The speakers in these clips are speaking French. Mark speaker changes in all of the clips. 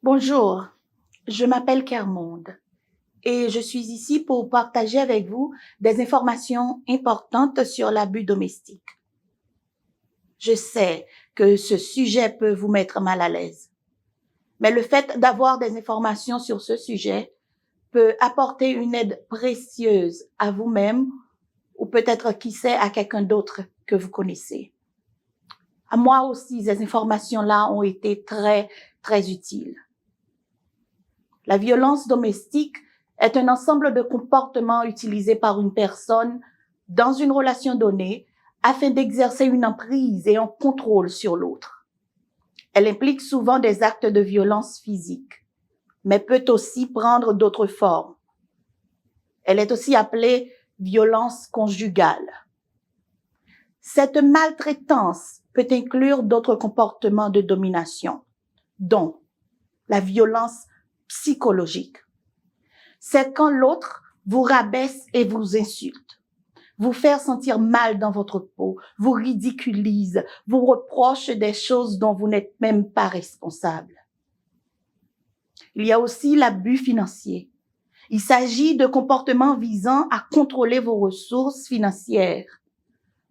Speaker 1: Bonjour, je m'appelle Kermonde et je suis ici pour partager avec vous des informations importantes sur l'abus domestique. Je sais que ce sujet peut vous mettre mal à l'aise, mais le fait d'avoir des informations sur ce sujet peut apporter une aide précieuse à vous-même ou peut-être, qui sait, à quelqu'un d'autre que vous connaissez. À moi aussi, ces informations-là ont été très utiles. La violence domestique est un ensemble de comportements utilisés par une personne dans une relation donnée afin d'exercer une emprise et un contrôle sur l'autre. Elle implique souvent des actes de violence physique, mais peut aussi prendre d'autres formes. Elle est aussi appelée violence conjugale. Cette maltraitance peut inclure d'autres comportements de domination, dont la violence psychologique. C'est quand l'autre vous rabaisse et vous insulte, vous fait sentir mal dans votre peau, vous ridiculise, vous reproche des choses dont vous n'êtes même pas responsable. Il y a aussi l'abus financier. Il s'agit de comportements visant à contrôler vos ressources financières.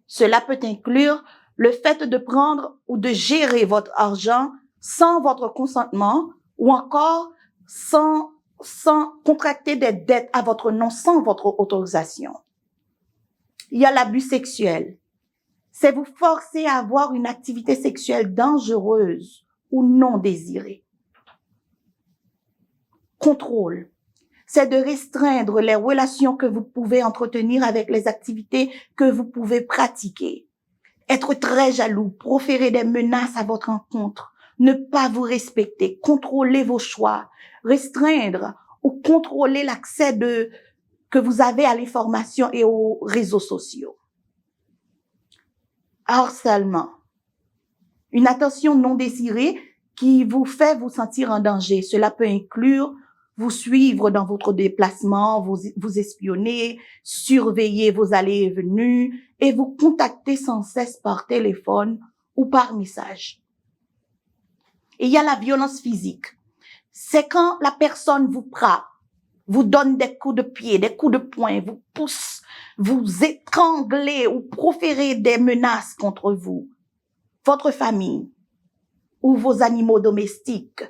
Speaker 1: Cela peut inclure le fait de prendre ou de gérer votre argent sans votre consentement ou encore sans contracter des dettes à votre nom sans votre autorisation. Il y a l'abus sexuel. C'est vous forcer à avoir une activité sexuelle dangereuse ou non désirée. Contrôle. C'est de restreindre les relations que vous pouvez entretenir avec les activités que vous pouvez pratiquer. Être très jaloux, proférer des menaces à votre encontre, ne pas vous respecter, contrôler vos choix, restreindre ou contrôler l'accès que vous avez à l'information et aux réseaux sociaux. Harcèlement. Une attention non désirée qui vous fait vous sentir en danger. Cela peut inclure vous suivre dans votre déplacement, vous espionner, surveiller vos allées et venues et vous contacter sans cesse par téléphone ou par message. Et il y a la violence physique. C'est quand la personne vous frappe, vous donne des coups de pied, des coups de poing, vous pousse, vous étranglez ou proférez des menaces contre vous, votre famille ou vos animaux domestiques.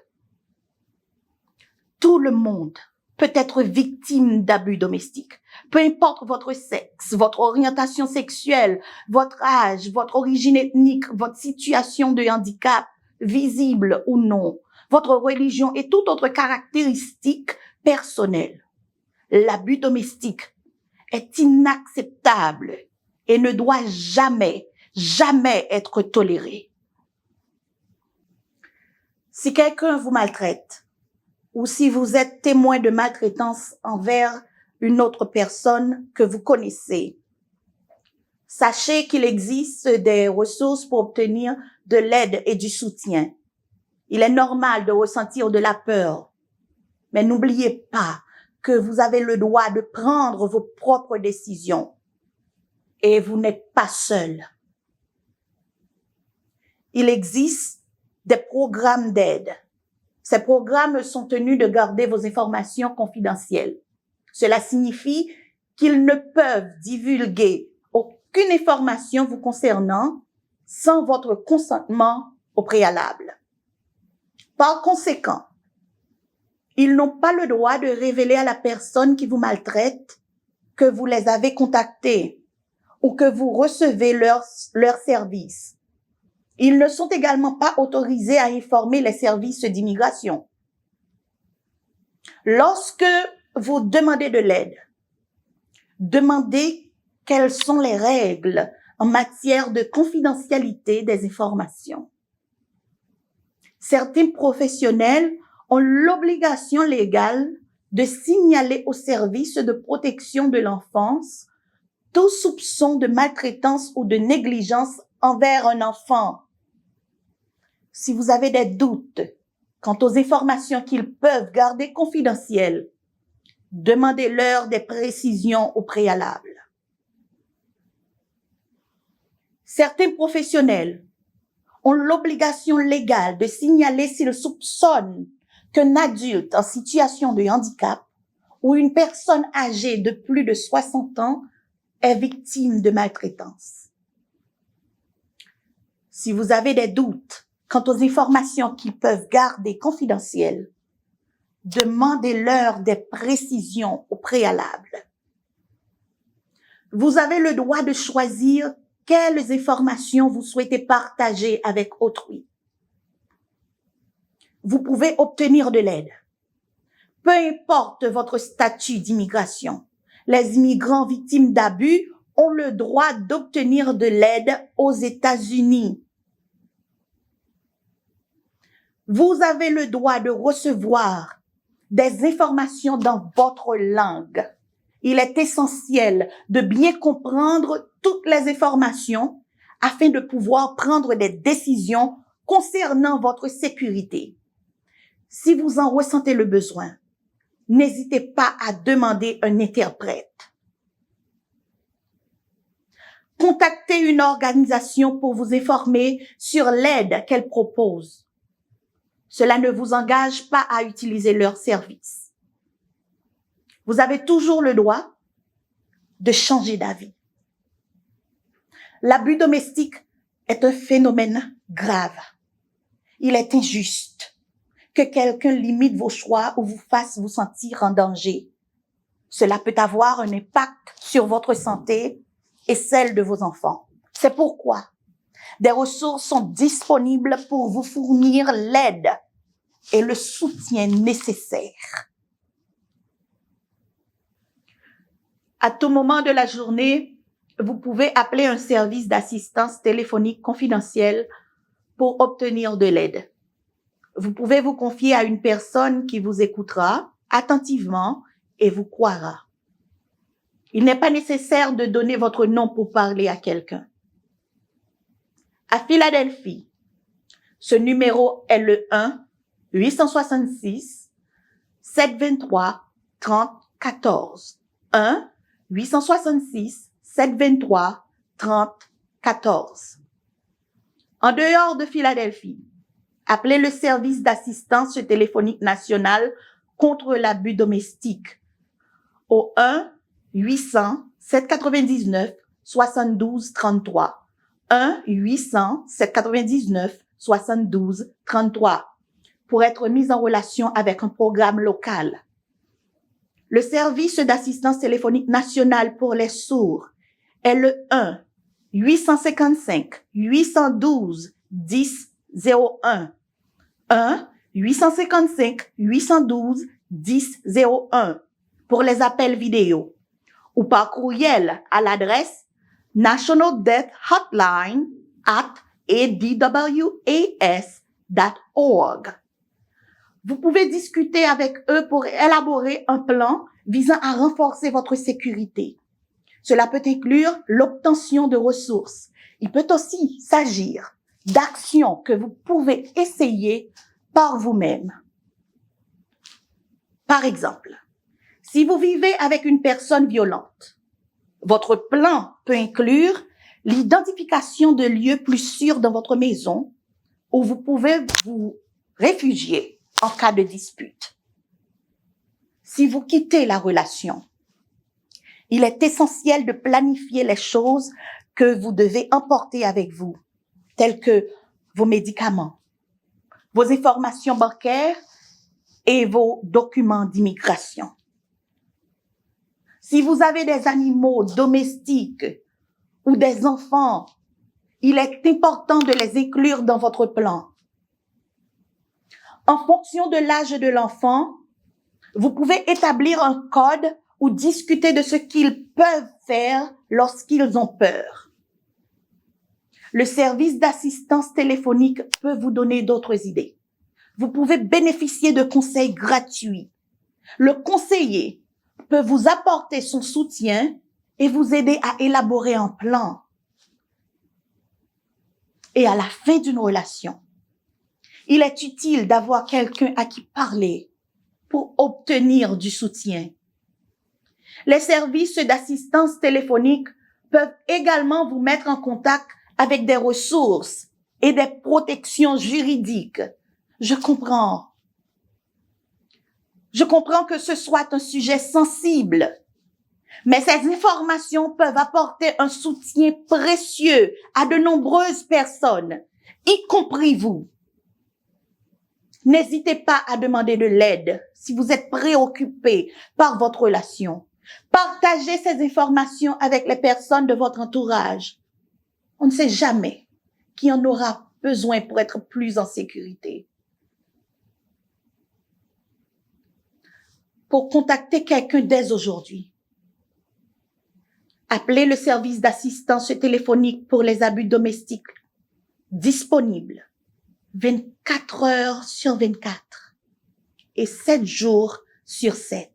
Speaker 1: Tout le monde peut être victime d'abus domestiques. Peu importe votre sexe, votre orientation sexuelle, votre âge, votre origine ethnique, votre situation de handicap, visible ou non, votre religion et toute autre caractéristique personnelle. L'abus domestique est inacceptable et ne doit jamais être toléré. Si quelqu'un vous maltraite, ou si vous êtes témoin de maltraitance envers une autre personne que vous connaissez, sachez qu'il existe des ressources pour obtenir de l'aide et du soutien. Il est normal de ressentir de la peur, mais n'oubliez pas que vous avez le droit de prendre vos propres décisions et vous n'êtes pas seul. Il existe des programmes d'aide. Ces programmes sont tenus de garder vos informations confidentielles. Cela signifie qu'ils ne peuvent divulguer aucune information vous concernant sans votre consentement au préalable. Par conséquent, ils n'ont pas le droit de révéler à la personne qui vous maltraite que vous les avez contactés ou que vous recevez leurs services. Ils ne sont également pas autorisés à informer les services d'immigration. Lorsque vous demandez de l'aide, demandez quelles sont les règles en matière de confidentialité des informations. Certains professionnels ont l'obligation légale de signaler au service de protection de l'enfance tout soupçon de maltraitance ou de négligence envers un enfant. Si vous avez des doutes quant aux informations qu'ils peuvent garder confidentielles, demandez-leur des précisions au préalable. Certains professionnels ont l'obligation légale de signaler s'ils soupçonnent qu'un adulte en situation de handicap ou une personne âgée de plus de 60 ans est victime de maltraitance. Si vous avez des doutes quant aux informations qu'ils peuvent garder confidentielles, demandez-leur des précisions au préalable. Vous avez le droit de choisir quelles informations vous souhaitez partager avec autrui. Vous pouvez obtenir de l'aide. Peu importe votre statut d'immigration, les immigrants victimes d'abus ont le droit d'obtenir de l'aide aux États-Unis. Vous avez le droit de recevoir des informations dans votre langue. Il est essentiel de bien comprendre toutes les informations afin de pouvoir prendre des décisions concernant votre sécurité. Si vous en ressentez le besoin, n'hésitez pas à demander un interprète. Contactez une organisation pour vous informer sur l'aide qu'elle propose. Cela ne vous engage pas à utiliser leurs services. Vous avez toujours le droit de changer d'avis. L'abus domestique est un phénomène grave. Il est injuste que quelqu'un limite vos choix ou vous fasse vous sentir en danger. Cela peut avoir un impact sur votre santé et celle de vos enfants. C'est pourquoi des ressources sont disponibles pour vous fournir l'aide et le soutien nécessaire. À tout moment de la journée, vous pouvez appeler un service d'assistance téléphonique confidentielle pour obtenir de l'aide. Vous pouvez vous confier à une personne qui vous écoutera attentivement et vous croira. Il n'est pas nécessaire de donner votre nom pour parler à quelqu'un. À Philadelphie, ce numéro est le 1-866-723-3014. 1-866-723-3014. En dehors de Philadelphie, appelez le service d'assistance téléphonique national contre l'abus domestique au 1-800-799-7233. 1-800-799-7233 pour être mis en relation avec un programme local. Le service d'assistance téléphonique nationale pour les sourds est le 1-855-812-1001. 1-855-812-1001 pour les appels vidéo ou par courriel à l'adresse nationaldeathhotline@adwas.org. Vous pouvez discuter avec eux pour élaborer un plan visant à renforcer votre sécurité. Cela peut inclure l'obtention de ressources. Il peut aussi s'agir d'actions que vous pouvez essayer par vous-même. Par exemple, si vous vivez avec une personne violente, votre plan peut inclure l'identification de lieux plus sûrs dans votre maison où vous pouvez vous réfugier en cas de dispute. Si vous quittez la relation, il est essentiel de planifier les choses que vous devez emporter avec vous, telles que vos médicaments, vos informations bancaires et vos documents d'immigration. Si vous avez des animaux domestiques ou des enfants, il est important de les inclure dans votre plan. En fonction de l'âge de l'enfant, vous pouvez établir un code ou discuter de ce qu'ils peuvent faire lorsqu'ils ont peur. Le service d'assistance téléphonique peut vous donner d'autres idées. Vous pouvez bénéficier de conseils gratuits. Le conseiller peut vous apporter son soutien et vous aider à élaborer un plan. Et à la fin d'une relation, il est utile d'avoir quelqu'un à qui parler pour obtenir du soutien. Les services d'assistance téléphonique peuvent également vous mettre en contact avec des ressources et des protections juridiques. Je comprends. Je comprends que ce soit un sujet sensible, mais ces informations peuvent apporter un soutien précieux à de nombreuses personnes, y compris vous. N'hésitez pas à demander de l'aide si vous êtes préoccupé par votre relation. Partagez ces informations avec les personnes de votre entourage. On ne sait jamais qui en aura besoin pour être plus en sécurité. Pour contacter quelqu'un dès aujourd'hui, appelez le service d'assistance téléphonique pour les abus domestiques, disponible 24 heures sur 24 et 7 jours sur 7.